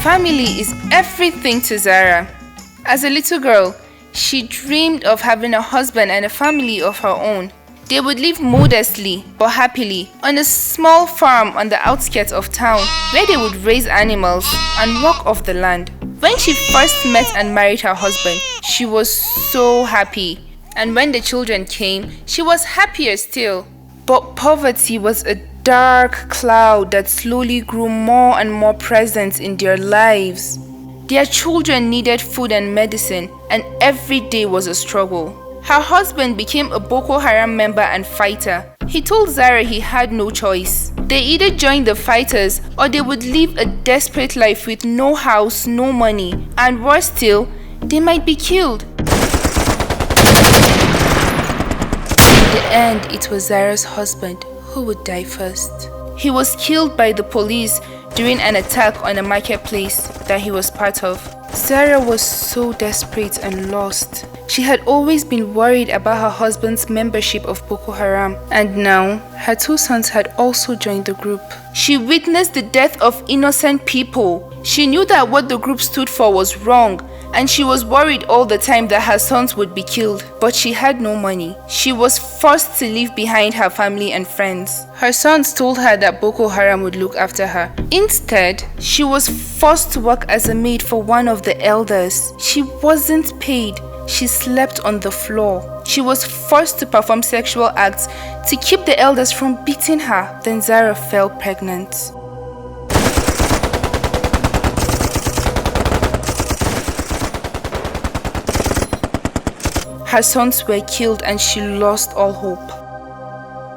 Family is everything to Zara. As a little girl, she dreamed of having a husband and a family of her own. They would live modestly but happily on a small farm on the outskirts of town where they would raise animals and work off the land. When she first met and married her husband, she was so happy. And when the children came, she was happier still. But poverty was a dark cloud that slowly grew more and more present in their lives. Their children needed food and medicine, and every day was a struggle. Her husband became a Boko Haram member and fighter. He told Zara he had no choice. They either joined the fighters or they would live a desperate life with no house, no money, and worse still, they might be killed. In the end, it was Zara's husband who would die first. He was killed by the police during an attack on a marketplace that he was part of. Zara was so desperate and lost. She had always been worried about her husband's membership of Boko Haram, and now her 2 sons had also joined the group. She witnessed the death of innocent people. She knew that what the group stood for was wrong, and she was worried all the time that her sons would be killed. But she had no money. She was forced to leave behind her family and friends. Her sons told her that Boko Haram would look after her. Instead, she was forced to work as a maid for one of the elders. She wasn't paid. She slept on the floor. She was forced to perform sexual acts to keep the elders from beating her. Then Zara fell pregnant. Her sons were killed and she lost all hope.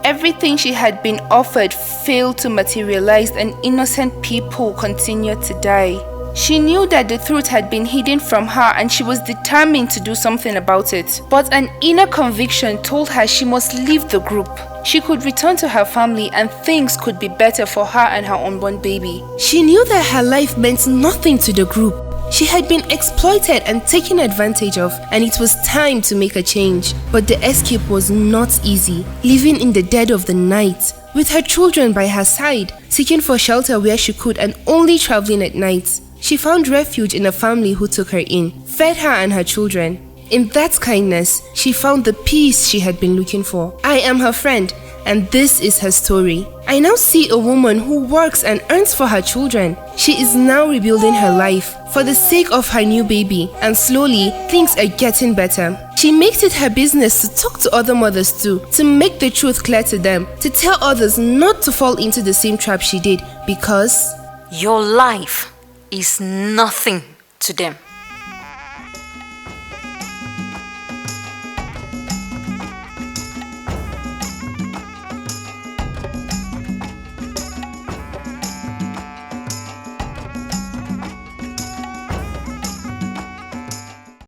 Everything she had been offered failed to materialize, and innocent people continued to die. She knew that the truth had been hidden from her and she was determined to do something about it. But an inner conviction told her she must leave the group. She could return to her family and things could be better for her and her unborn baby. She knew that her life meant nothing to the group. She had been exploited and taken advantage of, and it was time to make a change. But the escape was not easy. Living in the dead of the night, with her children by her side, seeking for shelter where she could and only traveling at night, she found refuge in a family who took her in, fed her and her children. In that kindness, she found the peace she had been looking for. I am her friend, and this is her story. I now see a woman who works and earns for her children. She is now rebuilding her life for the sake of her new baby, and slowly, things are getting better. She makes it her business to talk to other mothers too, to make the truth clear to them, to tell others not to fall into the same trap she did, because your life is nothing to them.